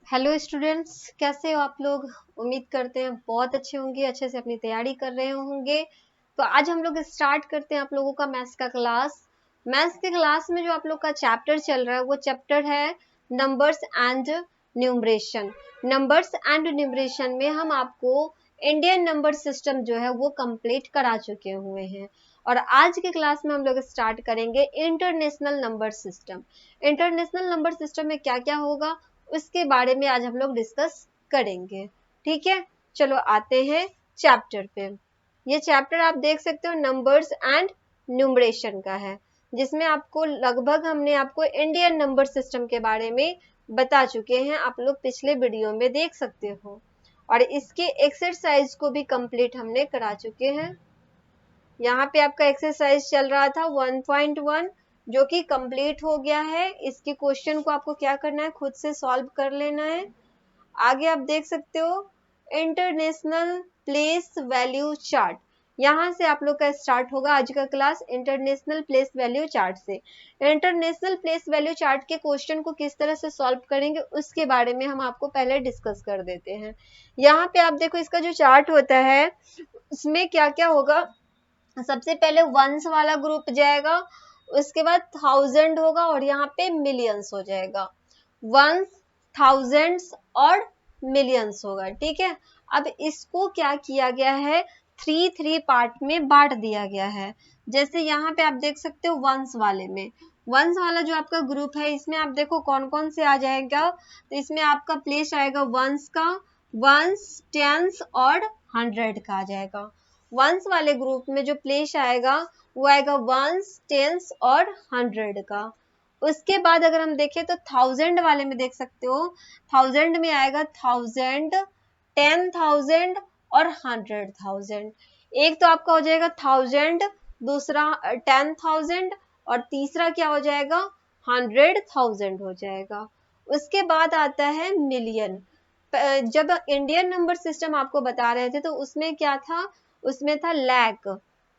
Hello students, कैसे हो आप लोग। उम्मीद करते हैं बहुत अच्छे होंगे, अच्छे से अपनी तैयारी कर रहे होंगे। तो आज हम लोग स्टार्ट करते हैं आप लोगों का मैथ्स का क्लास। मैथ्स के क्लास में जो आप लोग का चैप्टर चल रहा है वो चैप्टर है numbers and numeration. Numbers and numeration में हम आपको इंडियन नंबर सिस्टम जो है वो कंप्लीट करा चुके हुए हैं और आज के क्लास में हम लोग स्टार्ट करेंगे international number system. International number system में क्या क्या होगा उसके बारे में आज हम लोग डिस्कस करेंगे। ठीक है, चलो आते हैं चैप्टर पे। ये चैप्टर आप देख सकते हो नंबर्स एंड न्यूमरेशन का है, जिसमें आपको लगभग हमने आपको इंडियन नंबर सिस्टम के बारे में बता चुके हैं, आप लोग पिछले वीडियो में देख सकते हो और इसके एक्सरसाइज को भी कंप्लीट हमने करा चुके हैं। यहाँ पे आपका एक्सरसाइज चल रहा था 1.1 जो कि कंप्लीट हो गया है। इसके क्वेश्चन को आपको क्या करना है, खुद से सॉल्व कर लेना है। आगे आप देख सकते हो इंटरनेशनल प्लेस वैल्यू चार्ट, यहाँ से आप लोग का स्टार्ट होगा आज का class international place value chart से। इंटरनेशनल प्लेस वैल्यू चार्ट के क्वेश्चन को किस तरह से सॉल्व करेंगे उसके बारे में हम आपको पहले डिस्कस कर देते हैं। यहाँ पे आप देखो इसका जो चार्ट होता है उसमें क्या क्या होगा। सबसे पहले वंस वाला ग्रुप जाएगा, उसके बाद थाउजेंड होगा और यहाँ पे मिलियंस हो जाएगा। वंस, थाउजेंड्स और मिलियंस होगा। ठीक है, अब इसको क्या किया गया है, थ्री पार्ट में बांट दिया गया है। जैसे यहाँ पे आप देख सकते हो वंस वाले में, वंस वाला जो आपका ग्रुप है इसमें आप देखो कौन कौन से आ जाएगा। तो इसमें आपका प्लेस आएगा वंस का, वंस, टेंस और हंड्रेड का आ जाएगा। वंस वाले ग्रुप में जो प्लेस आएगा वो आएगा वंस, टेंस और हंड्रेड का। उसके बाद अगर हम देखें तो थाउजेंड वाले में देख सकते हो, थाउजेंड में आएगा थाउजेंड, 10,000 और 100,000। एक तो आपका हो जाएगा थाउजेंड, दूसरा 10,000 और तीसरा क्या हो जाएगा 100,000 हो जाएगा। उसके बाद आता है मिलियन। जब इंडियन नंबर सिस्टम आपको बता रहे थे तो उसमें क्या था, उसमें था लाख,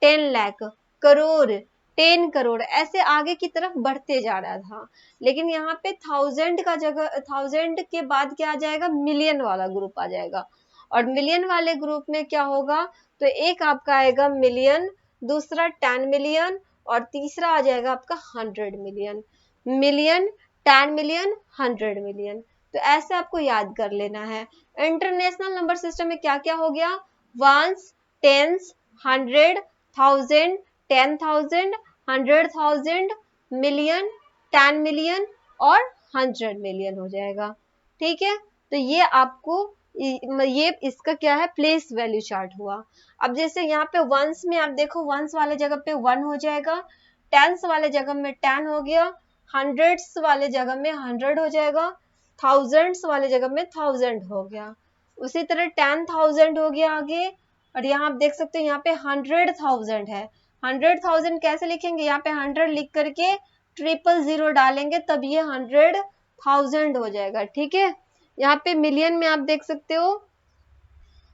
10 लाख, करोड़, 10 करोड़, ऐसे आगे की तरफ बढ़ते जा रहा था। लेकिन यहाँ पे थाउजेंड का जगह, थाउजेंड के बाद क्या आ जाएगा, मिलियन वाला ग्रुप आ जाएगा। और मिलियन वाले ग्रुप में क्या होगा, तो एक आपका आएगा मिलियन, दूसरा 10 मिलियन और तीसरा आ जाएगा आपका 100 मिलियन। Million, 10 million, 100 million. तो ऐसे आपको याद कर लेना है। इंटरनेशनल नंबर सिस्टम में क्या क्या हो गया, वंस, टेंस, 100,000, 10,000, 100,000, मिलियन, 10 मिलियन और 100 मिलियन हो जाएगा। ठीक है, तो ये आपको ये इसका क्या है, प्लेस वैल्यू चार्ट हुआ। अब जैसे यहाँ पे वंस में आप देखो, वंस वाले जगह पे 1 हो जाएगा, टेंस वाले जगह में 10 हो गया, हंड्रेड्स वाले जगह में 100 हो जाएगा, थाउजेंड्स वाले जगह में 1000 हो गया। उसी तरह 10,000 हो गया आगे। और यहाँ आप देख सकते हो यहाँ पे 100,000 है। 100,000 कैसे लिखेंगे, यहाँ पे 100 लिख करके 000 डालेंगे तब ये 100,000 हो जाएगा। ठीक है, यहाँ पे मिलियन में आप देख सकते हो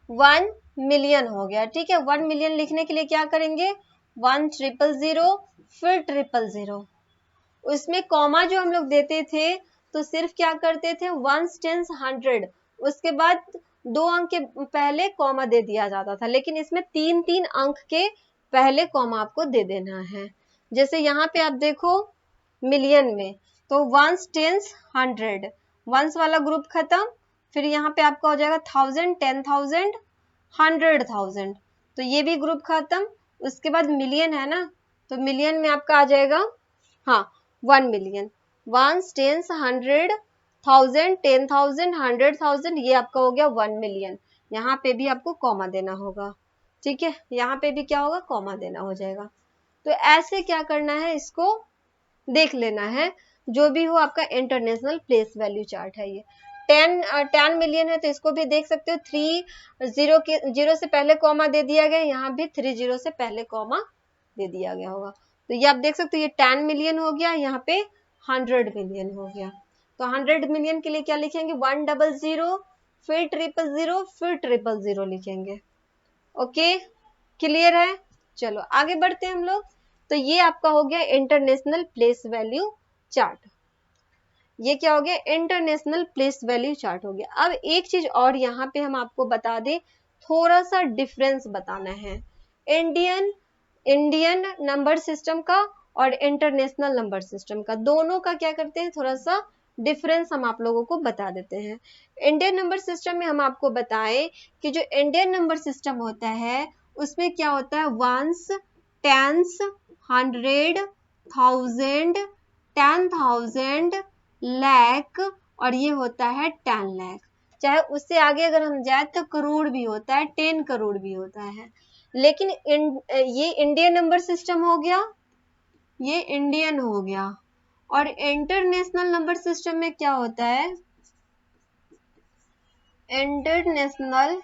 1 मिलियन हो गया। ठीक है, 1 मिलियन लिखने के लिए क्या करेंगे, 1,000 फिर 000। उसमें कॉमा जो हम लोग देते थे तो सिर्फ क्या करते थे, वंस, टेंस, 100, उसके बाद 2 अंक के पहले कॉमा दे दिया जाता था। लेकिन इसमें 3-3 अंक के पहले कॉमा आपको दे देना है। जैसे यहाँ पे आप देखो मिलियन में तो वंस, टेंस, 100, वंस वाला ग्रुप खत्म, फिर यहाँ पे आपका हो जाएगा 1000, 10,000, 100,000, तो ये भी ग्रुप खत्म। उसके बाद मिलियन है ना, तो मिलियन में आपका आ जाएगा, हाँ, 1 मिलियन, वंस, टेंस, 100,000, 10,000, 100,000, ये आपका हो गया 1 मिलियन। यहाँ पे भी आपको कॉमा देना होगा। ठीक है, यहाँ पे भी क्या होगा, कॉमा देना हो जाएगा। तो ऐसे क्या करना है, इसको देख लेना है। जो भी हो आपका इंटरनेशनल प्लेस वैल्यू चार्ट है ये। 10 मिलियन है तो इसको भी देख सकते हो, 3 से पहले कॉमा दे दिया गया, यहाँ भी 30 से पहले कॉमा दे दिया गया होगा। तो ये आप देख सकते हो ये 10 मिलियन हो गया, यहाँ पे 100 मिलियन हो गया। तो 100 मिलियन के लिए क्या लिखेंगे, 100, फिर 000, फिर 000 लिखेंगे। ओके, क्लियर है। चलो आगे बढ़ते हैं हम लोग। तो ये आपका हो गया इंटरनेशनल प्लेस वैल्यू चार्ट। ये क्या हो गया, इंटरनेशनल प्लेस वैल्यू चार्ट हो गया। अब एक चीज और यहाँ पे हम आपको बता दें, थोड़ा सा डिफरेंस बताना है इंडियन नंबर सिस्टम का और इंटरनेशनल नंबर सिस्टम का, दोनों का क्या करते हैं, थोड़ा सा डिफरेंस हम आप लोगों को बता देते हैं। इंडियन नंबर सिस्टम में हम आपको बताएं कि जो इंडियन नंबर सिस्टम होता है उसमें क्या होता है, वंस, टेंस, 100, 1000, 10,000, लाख, और ये होता है 10 लाख। चाहे उससे आगे अगर हम जाए तो करोड़ भी होता है, 10 करोड़ भी होता है। लेकिन ये इंडियन नंबर सिस्टम हो गया, ये इंडियन हो गया। और इंटरनेशनल नंबर सिस्टम में क्या होता है, इंटरनेशनल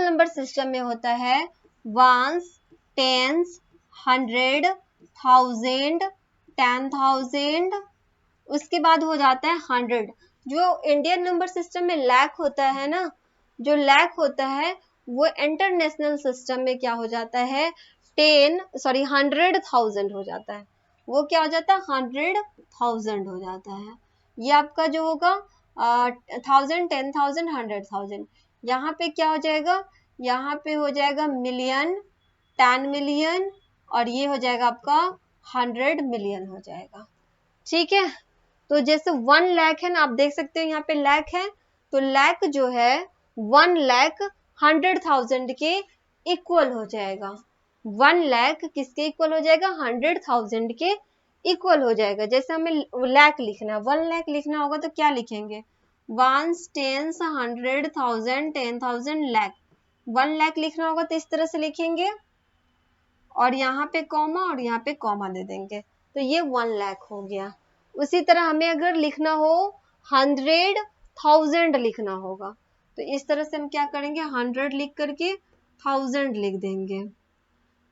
नंबर सिस्टम में होता है वंस, टेंस, 100, 1000, 10,000, उसके बाद हो जाता है 100। जो इंडियन नंबर सिस्टम में लाख होता है ना, जो लाख होता है वो इंटरनेशनल सिस्टम में क्या हो जाता है, 100,000 हो जाता है। वो क्या हो जाता है, 100,000 हो जाता है। ये आपका जो होगा 1000, 10,000, 100,000। यहाँ पे क्या हो जाएगा, यहाँ पे हो जाएगा मिलियन, 10 मिलियन, और ये हो जाएगा आपका 100 मिलियन हो जाएगा। ठीक है, तो जैसे 1 लाख है ना, आप देख सकते हो यहाँ पे लाख है, तो लाख जो है 1 लाख 100,000 के इक्वल हो जाएगा। 1 लाख किसके इक्वल हो जाएगा, 100,000 के इक्वल हो जाएगा। जैसे हमें लाख लिखना, 1 लाख लिखना होगा तो क्या लिखेंगे, 1, 10, 100,000, 10,000, लाख। 1 लाख लिखना होगा तो इस तरह से लिखेंगे, और यहाँ पे कॉमा और यहाँ पे कॉमा दे देंगे, तो ये 1 लाख हो गया। उसी तरह हमें अगर लिखना हो 100,000 लिखना होगा, तो इस तरह से हम क्या करेंगे, 100 लिख करके 1000 लिख देंगे।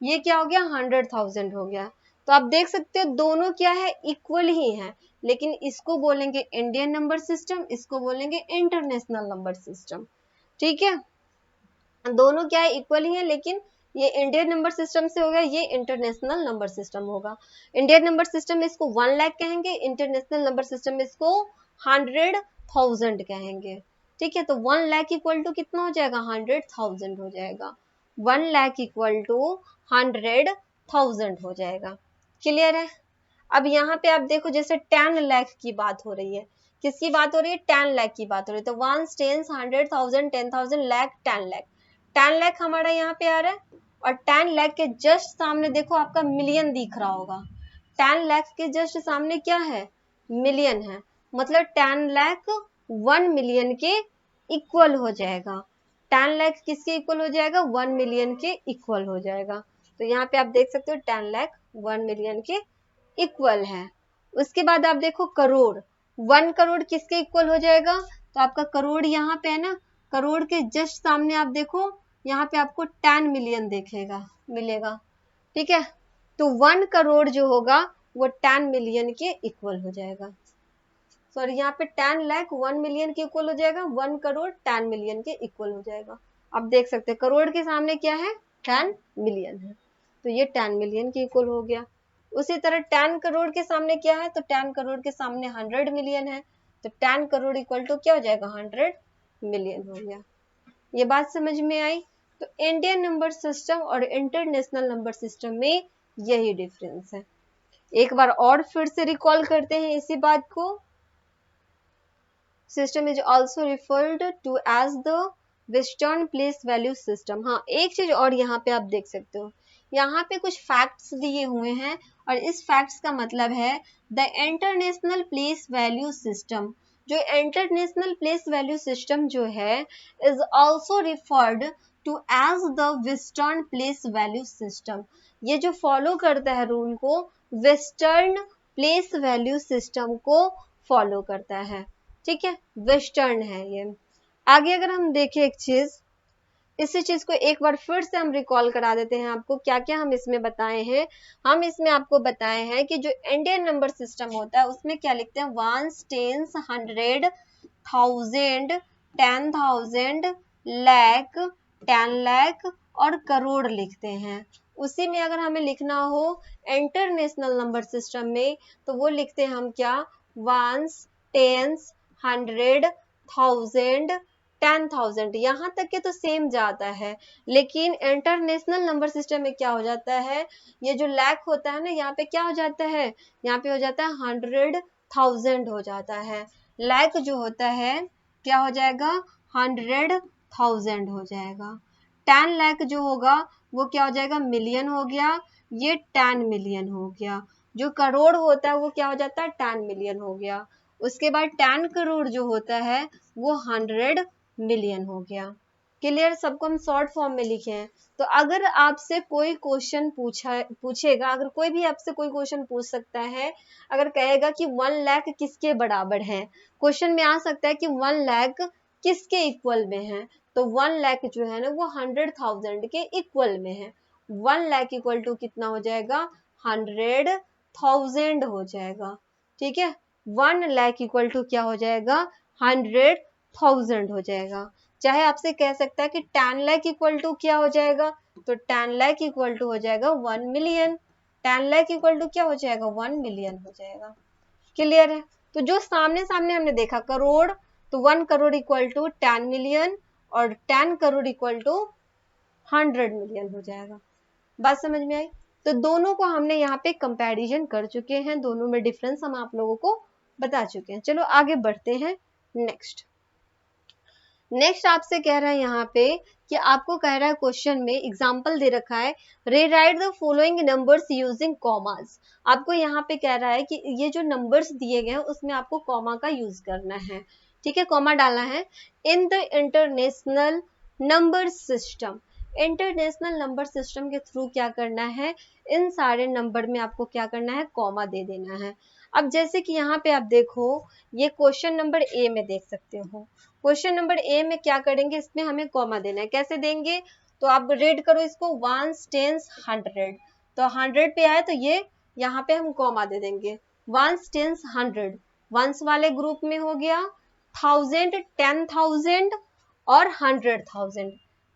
ये क्या हो गया, 100,000 हो गया। तो आप देख सकते हो दोनों क्या है, इक्वल ही है, लेकिन इसको बोलेंगे इंडियन नंबर सिस्टम, इसको बोलेंगे इंटरनेशनल नंबर सिस्टम। ठीक है, दोनों क्या है, इक्वल ही है, लेकिन ये इंडियन नंबर सिस्टम से हो गया, ये इंटरनेशनल नंबर सिस्टम होगा। इंडियन नंबर सिस्टम में इसको 1 लाख कहेंगे, इंटरनेशनल नंबर सिस्टम में इसको 100,000 कहेंगे। ठीक है, तो 1 लाख इक्वल टू कितना हो जाएगा, 100,000 हो जाएगा। 1 लाख इक्वल टू 100,000 हो जाएगा। क्लियर है। अब यहाँ पे आप देखो, जैसे 10 लाख की बात हो रही है, किसकी बात हो रही है, 10 लाख की बात हो रही है, तो 1, 10, 100,000, 10,000, लाख, 10 लाख। 10 लाख हमारा यहाँ पे आ रहा है, और 10 लाख के जस्ट सामने देखो आपका मिलियन दिख रहा होगा। 10 लाख के जस्ट सामने क्या है, मिलियन है, मतलब 10 लाख 1 मिलियन के इक्वल हो जाएगा। 10 लाख किसके इक्वल हो जाएगा, 1 मिलियन के इक्वल हो जाएगा। तो यहाँ पे आप देख सकते हो 10 लाख 1 मिलियन के इक्वल है। उसके बाद आप देखो करोड़, 1 करोड़ किसके इक्वल हो जाएगा, तो आपका करोड़ यहाँ पे है ना, करोड़ के जस्ट सामने आप देखो, यहाँ पे आपको 10 मिलियन देखेगा, मिलेगा। ठीक है, तो 1 करोड़ जो होगा वो 10 मिलियन के इक्वल हो जाएगा। सॉरी, यहाँ पे 10 लाख 1 मिलियन के इक्वल हो जाएगा, 1 करोड़ 10 मिलियन के इक्वल हो जाएगा। आप देख सकते हैं करोड़ के सामने क्या है, 10 मिलियन है, तो ये 10 मिलियन के इक्वल हो गया। उसी तरह 10 करोड़ के सामने क्या है, तो 10 करोड़ के सामने 100 मिलियन है, तो 10 करोड़ इक्वल टू क्या हो जाएगा, 100 मिलियन हो गया। ये बात समझ में आई। तो इंडियन नंबर सिस्टम और इंटरनेशनल नंबर सिस्टम में यही डिफरेंस है। एक बार और फिर से रिकॉल करते हैं इसी बात को। System is also referred to as the western place value system. हाँ, एक चीज और यहाँ पे आप देख सकते हो, यहाँ पे कुछ फैक्ट्स दिए हुए हैं, और इस फैक्ट्स का मतलब है the international place value system. जो इंटरनेशनल प्लेस वैल्यू सिस्टम जो है is also referred to as the western place value system. ये जो फॉलो करता है रूल को, वेस्टर्न प्लेस वैल्यू सिस्टम को फॉलो करता है। ठीक है, वेस्टर्न है ये। आगे अगर हम देखें एक चीज, इसी चीज को एक बार फिर से हम रिकॉल करा देते हैं आपको, क्या क्या हम इसमें बताए हैं। हम इसमें आपको बताए हैं कि जो इंडियन नंबर सिस्टम होता है उसमें क्या लिखते हैं, 1, 10, 100, 1000, 10,000, लाख, 10 लाख और करोड़ लिखते हैं। उसी में अगर हमें लिखना हो इंटरनेशनल नंबर सिस्टम में, तो वो लिखते हैं हम क्या, वंस, टेंस, 100, 1000, 10,000, यहाँ तक के तो सेम जाता है। लेकिन इंटरनेशनल नंबर सिस्टम में क्या हो जाता है, ये जो लैख होता है ना, यहाँ पे क्या हो जाता है, यहाँ पे हो जाता है 100,000 हो जाता है। लैख जो होता है क्या हो जाएगा, 100,000 हो जाएगा। 10 लाख जो होगा वो क्या हो जाएगा, मिलियन हो गया, ये 10 मिलियन हो गया। जो करोड़ होता है वो क्या हो जाता है, 10 मिलियन हो गया। उसके बाद 10 करोड़ जो होता है वो 100 मिलियन हो गया। क्लियर, सबको हम शॉर्ट फॉर्म में लिखे हैं। तो अगर आपसे कोई क्वेश्चन पूछेगा, अगर कोई भी आपसे कोई क्वेश्चन पूछ सकता है, अगर कहेगा कि 1 लाख किसके बराबर है, क्वेश्चन में आ सकता है कि 1 लाख किसके इक्वल में है, तो 1 लाख जो है ना वो 100,000 के इक्वल में है। 1 लाख इक्वल टू कितना हो जाएगा, 100,000 हो जाएगा। ठीक है, 1 लाख इक्वल टू क्या हो जाएगा, 100,000 हो जाएगा। चाहे आपसे कह सकता है कि 10 लाख इक्वल टू क्या हो जाएगा, तो 10 लाख इक्वल टू हो जाएगा 1 मिलियन। 10 लाख इक्वल टू क्या हो जाएगा, 1 मिलियन हो जाएगा। क्लियर है। तो जो सामने सामने हमने देखा करोड़, तो 1 करोड़ इक्वल टू 10 मिलियन और 10 करोड़ इक्वल टू 100 मिलियन हो जाएगा। बात समझ में आई। तो दोनों को हमने यहाँ पे कंपैरिजन कर चुके हैं, दोनों में डिफरेंस हम आप लोगों को बता चुके हैं। चलो आगे बढ़ते हैं। नेक्स्ट आपसे कह रहा है यहाँ पे कि आपको कह रहा है क्वेश्चन में एग्जाम्पल दे रखा है, rewrite the following numbers using commas. आपको यहाँ पे कह रहा है कि ये जो नंबर्स दिए गए हैं उसमें आपको कॉमा का यूज करना है। ठीक है, कॉमा डालना है। In the international number system, international number system के थ्रू क्या करना है, इन सारे नंबर में आपको क्या करना है, कॉमा दे देना है। अब जैसे कि यहाँ पे आप देखो, ये क्वेश्चन नंबर ए में देख सकते हो। क्वेश्चन नंबर ए में क्या करेंगे, इसमें हमें कॉमा देना है। कैसे देंगे, तो आप रीड करो इसको, 1 10 100, तो 100 पे आए तो ये यहाँ पे हम कॉमा दे देंगे। 1 10 100 वंस वाले ग्रुप में हो गया, 1000 10,000 और 100,000,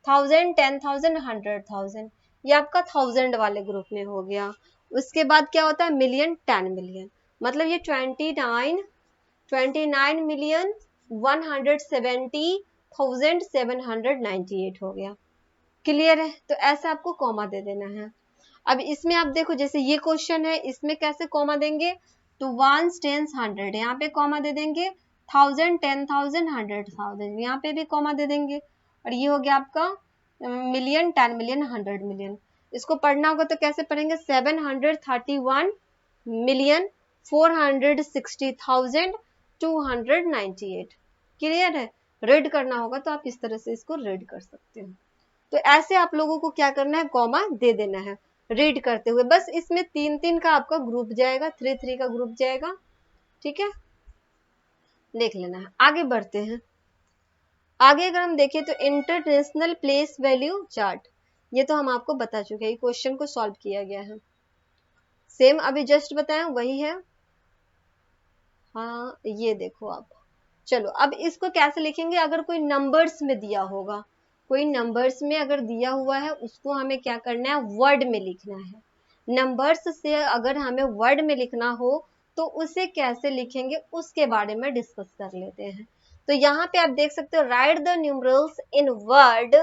1000 10,000 100,000, ये आपका 1000 वाले ग्रुप में हो गया। उसके बाद क्या होता है, मिलियन 10 मिलियन, मतलब ये 29 मिलियन 170,798 हो गया। क्लियर है। तो ऐसे आपको कॉमा दे देना है। अब इसमें आप देखो, जैसे ये क्वेश्चन है, इसमें कैसे कॉमा देंगे, तो 1 10 100 यहाँ पे कॉमा दे देंगे, 1000 10,000 100,000 यहाँ पे भी कॉमा दे देंगे, और ये हो गया आपका मिलियन 10 मिलियन 100 मिलियन। इसको पढ़ना होगा तो कैसे पढ़ेंगे, 731 मिलियन 460,298। क्लियर है। रीड करना होगा तो आप इस तरह से इसको रीड कर सकते हो। तो ऐसे आप लोगों को क्या करना है, कॉमा दे देना है रीड करते हुए। बस इसमें 3-3 का आपका ग्रुप जाएगा, 3-3 का ग्रुप जाएगा। ठीक है, देख लेना है। आगे बढ़ते हैं। आगे अगर हम देखें तो इंटरनेशनल प्लेस वैल्यू चार्ट, ये तो हम आपको बता चुके हैं, क्वेश्चन को सॉल्व किया गया है। सेम अभी जस्ट बताया वही है। हाँ ये देखो आप। चलो अब इसको कैसे लिखेंगे, अगर कोई नंबर्स में दिया होगा, कोई नंबर्स में अगर दिया हुआ है उसको हमें क्या करना है, वर्ड में लिखना है। नंबर्स से अगर हमें वर्ड में लिखना हो तो उसे कैसे लिखेंगे उसके बारे में डिस्कस कर लेते हैं। तो यहाँ पे आप देख सकते हो, right the numerals in word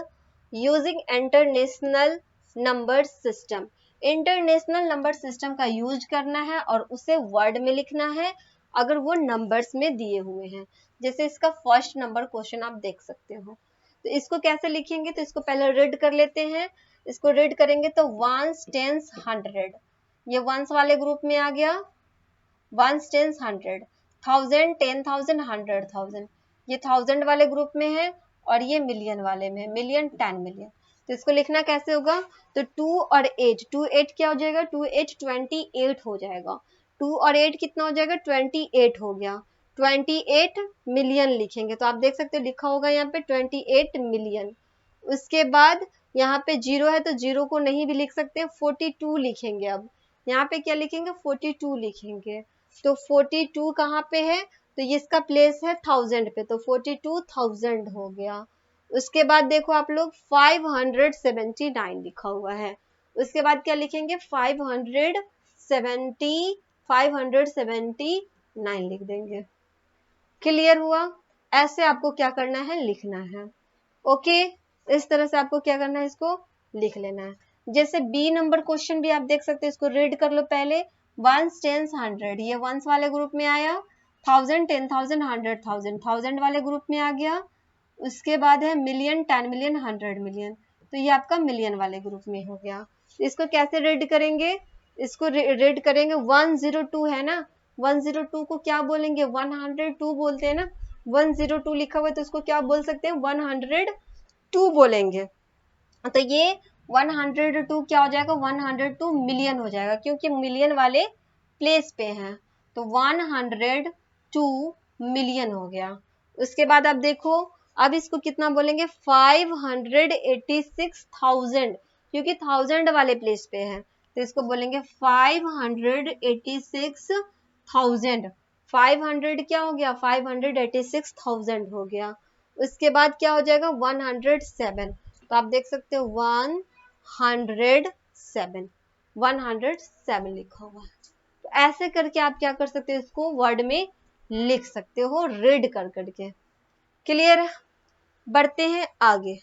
using international number system. International number system का यूज करना है और उसे वर्ड में लिखना है अगर वो नंबर्स में दिए हुए हैं। जैसे इसका फर्स्ट नंबर क्वेश्चन आप देख सकते हो, तो इसको कैसे लिखेंगे, तो इसको पहले रीड कर लेते हैं। इसको रीड करेंगे तो 1 10 100, ये वंस वाले ग्रुप में आ गया, 1 10 100, 1000 10,000 100,000, ये 1000 वाले ग्रुप में है, और ये मिलियन वाले में है, मिलियन 10 मिलियन। तो इसको लिखना कैसे होगा, तो 2 और 8, 2 8 क्या हो जाएगा, 2 8 28 हो जाएगा। 2 और 8 कितना हो जाएगा, 28 हो गया। 28 मिलियन लिखेंगे, तो आप देख सकते हो लिखा होगा यहाँ पे 28 मिलियन। उसके बाद यहाँ पे जीरो है तो जीरो को नहीं भी लिख सकते, 42 लिखेंगे। अब यहाँ पे क्या लिखेंगे, 42 लिखेंगे। तो 42 कहाँ पे है, तो ये इसका प्लेस है 1000 पे, तो 42,000 हो गया। उसके बाद देखो आप लोग 579 लिखा हुआ है, उसके बाद क्या लिखेंगे 579 लिख देंगे। क्लियर हुआ? ऐसे आपको क्या करना है, लिखना है। ओके, इस तरह से आपको क्या करना है, इसको लिख लेना है। जैसे बी नंबर क्वेश्चन भी आप देख सकते हैं, इसको रीड कर लो पहले। वंस, टेंस, 100, ये वंस वाले ग्रुप में आया। 1000, 10,000, 100,000 1000 वाले ग्रुप में आ गया। उसके बाद है मिलियन, 10 मिलियन, 100 मिलियन, तो ये आपका मिलियन वाले ग्रुप में हो गया। इसको कैसे रीड करेंगे, इसको रीड करेंगे 102 है ना, 102 को क्या बोलेंगे, 102 बोलते हैं ना। 102 लिखा हुआ है तो उसको क्या बोल सकते हैं, 102 बोलेंगे। तो ये 102 क्या हो जाएगा, 102 मिलियन हो जाएगा, क्योंकि मिलियन वाले प्लेस पे हैं। तो 102 मिलियन हो गया। उसके बाद आप देखो, अब इसको कितना बोलेंगे, 586,000, क्योंकि 1000 वाले प्लेस पे है, तो इसको बोलेंगे 586,000। 500 क्या हो गया, 586,000 हो गया। उसके बाद क्या हो जाएगा, 107, तो आप देख सकते हो 107 लिखा हुआ है। तो ऐसे करके आप क्या कर सकते हो, इसको वर्ड में लिख सकते हो, रीड कर करके। क्लियर है? बढ़ते हैं आगे,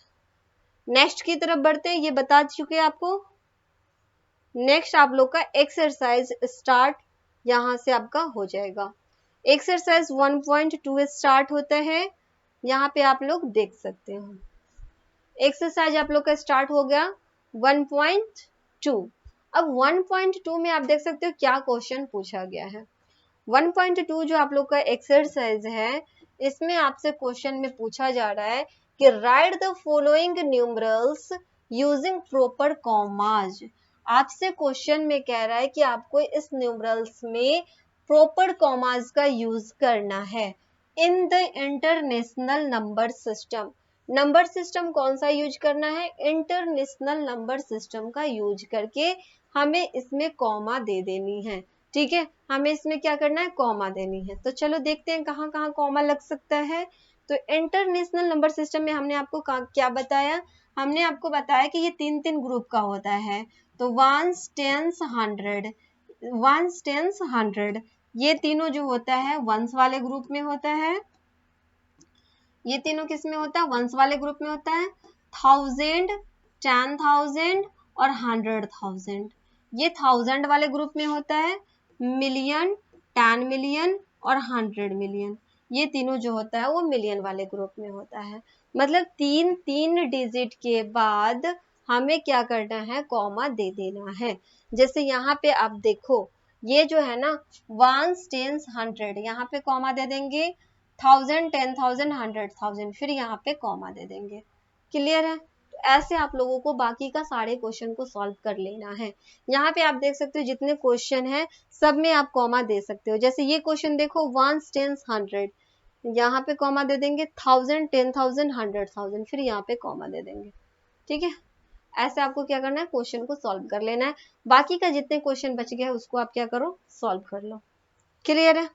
नेक्स्ट की तरफ बढ़ते हैं। ये बता चुके हैं आपको। नेक्स्ट आप लोग का एक्सरसाइज स्टार्ट यहां से आपका हो जाएगा। एक्सरसाइज 1.2 स्टार्ट होता है, यहाँ पे आप लोग देख सकते हो। एक्सरसाइज आप लोग का स्टार्ट हो गया 1.2। अब 1.2 में आप देख सकते हो क्या क्वेश्चन पूछा गया है। 1.2 जो आप लोग का एक्सरसाइज है, इसमें आपसे क्वेश्चन में पूछा जा रहा है कि right the following numerals using proper commas. आपसे क्वेश्चन में कह रहा है कि आपको इस न्यूमरल्स में प्रॉपर कॉमाज का यूज करना है in the international number system. Number system कौन सा यूज करना है, इंटरनेशनल नंबर सिस्टम का यूज करके हमें इसमें कॉमा दे देनी है। ठीक है, हमें इसमें क्या करना है, कॉमा देनी है। तो चलो देखते हैं कहाँ कहाँ कॉमा लग सकता है। तो इंटरनेशनल नंबर सिस्टम में हमने आपको क्या बताया, हमने आपको बताया कि ये तीन तीन ग्रुप का होता है। तो वंस, टेंस, 100, वंस, टेंस, 100, ये तीनों जो होता है वंस वाले ग्रुप में होता है। ये तीनों किस में होता है, वंस वाले ग्रुप में होता है। 1000, 10,000 और 100,000, ये 1000 वाले ग्रुप में होता है। मिलियन, 10 मिलियन और 100 मिलियन, ये तीनों जो होता है वो मिलियन वाले ग्रुप में होता है। मतलब तीन तीन डिजिट के बाद हमें क्या करना है, कॉमा दे देना है। जैसे यहाँ पे आप देखो, ये जो है ना वंस, टेंस, 100, यहाँ पे कॉमा दे देंगे। 1000, 10,000, 100,000, फिर यहाँ पे कॉमा दे देंगे। क्लियर है? तो ऐसे आप लोगों को बाकी का सारे क्वेश्चन को सॉल्व कर लेना है। यहाँ पे आप देख सकते हो जितने क्वेश्चन है सब में आप कॉमा दे सकते हो। जैसे ये क्वेश्चन देखो, वंस, टेंस, 100, यहाँ पे कॉमा दे देंगे। 1000, 10,000, 100,000, फिर यहाँ पे कॉमा दे देंगे। ठीक है, ऐसे आपको क्या करना है, क्वेश्चन को सॉल्व कर लेना है। बाकी का जितने क्वेश्चन बच गया उसको आप क्या करो, सॉल्व कर लो। क्लियर है?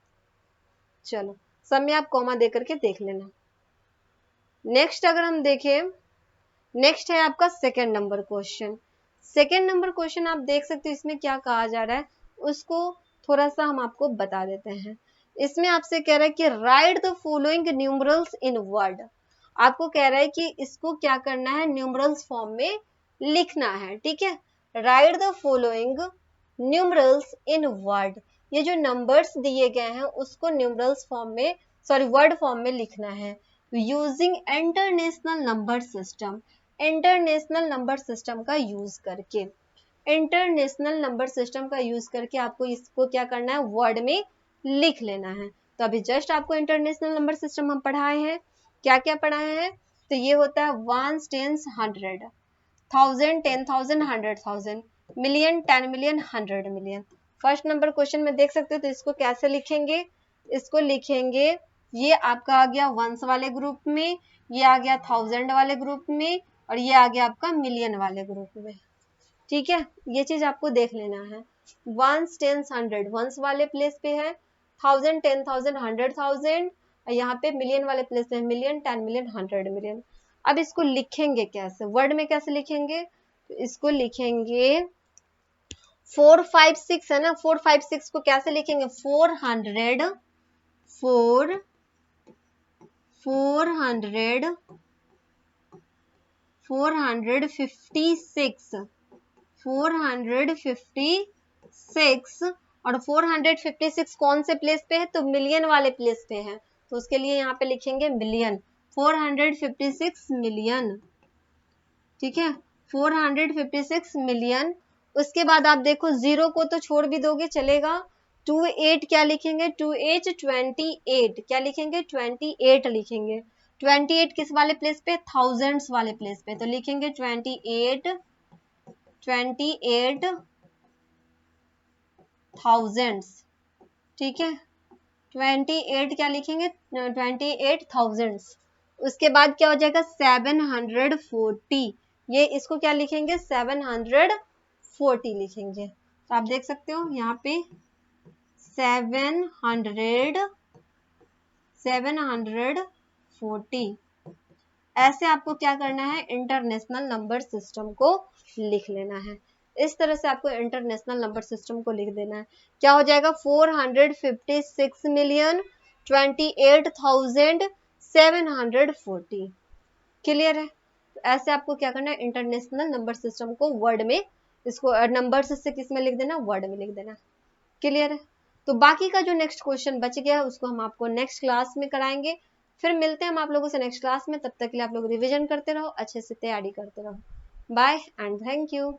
चलो, सब में आप कॉमा दे करके देख लेना। नेक्स्ट अगर हम देखें, नेक्स्ट है आपका second number question. Second number question आप देख सकते हो, इसमें क्या कहा जा रहा है उसको थोड़ा सा हम आपको बता देते हैं। इसमें आपसे कह रहा है कि right the following numerals in word. आपको कह रहा है कि इसको क्या करना है, न्यूमरल्स फॉर्म में लिखना है। ठीक है, right the following numerals in word. ये जो नंबर्स दिए गए हैं उसको न्यूमरल्स फॉर्म में, सॉरी वर्ड फॉर्म में लिखना है using international number system. International number system का यूज करके, इंटरनेशनल नंबर सिस्टम का यूज करके आपको इसको क्या करना है, वर्ड में लिख लेना है। तो अभी जस्ट आपको इंटरनेशनल नंबर सिस्टम हम पढ़ाए हैं। क्या क्या पढ़ाए हैं, तो ये होता है ones, tens, 100, 1000, 10,000, 100,000, million, 10 million, 100 million. First number question में देख सकते हो, तो इसको कैसे लिखेंगे, इसको लिखेंगे, ये आपका आ गया वंस वाले ग्रुप में, ये आ गया 1000 वाले ग्रुप में, और ये आ गया आपका मिलियन वाले ग्रुप में। ठीक है, ये चीज आपको देख लेना है। वंस, टेंस, 100 वंस वाले प्लेस पे है, 1000, 10,000, 100,000, और यहाँ पे मिलियन वाले प्लेस पे है, मिलियन, 10 मिलियन, 100 मिलियन। अब इसको लिखेंगे कैसे, वर्ड में कैसे लिखेंगे, इसको लिखेंगे 456 है ना, 456 को कैसे लिखेंगे, 400 456 और 456 कौन से प्लेस पे है, तो मिलियन वाले प्लेस पे है, तो उसके लिए यहाँ पे लिखेंगे मिलियन, 456 मिलियन, ठीक है, 456 मिलियन। उसके बाद आप देखो जीरो को तो छोड़ भी दोगे चलेगा, 28 क्या लिखेंगे, 28 28 क्या लिखेंगे, 28 लिखेंगे, 28 किस वाले प्लेस पे, थाउजेंड्स वाले प्लेस पे, तो लिखेंगे 28 थाउजेंड्स, ठीक है, 28 क्या लिखेंगे, 28 थाउजेंड्स। उसके बाद क्या हो जाएगा 740, ये इसको क्या लिखेंगे 740 लिखेंगे, तो आप देख सकते हो यहाँ पे 740। ऐसे आपको क्या करना है, इंटरनेशनल नंबर सिस्टम को लिख लेना है, इस तरह से आपको इंटरनेशनल नंबर सिस्टम को लिख देना है। क्या हो जाएगा 456,28,740, क्लियर है। तो ऐसे आपको क्या करना है, इंटरनेशनल नंबर सिस्टम को वर्ड में, इसको नंबर से किस में लिख देना, वर्ड में लिख देना, क्लियर है। तो बाकी का जो नेक्स्ट क्वेश्चन बच गया है उसको हम आपको नेक्स्ट क्लास में कराएंगे। फिर मिलते हैं हम आप लोगों से नेक्स्ट क्लास में, तब तक के लिए आप लोग रिवीजन करते रहो, अच्छे से तैयारी करते रहो। Bye and thank you.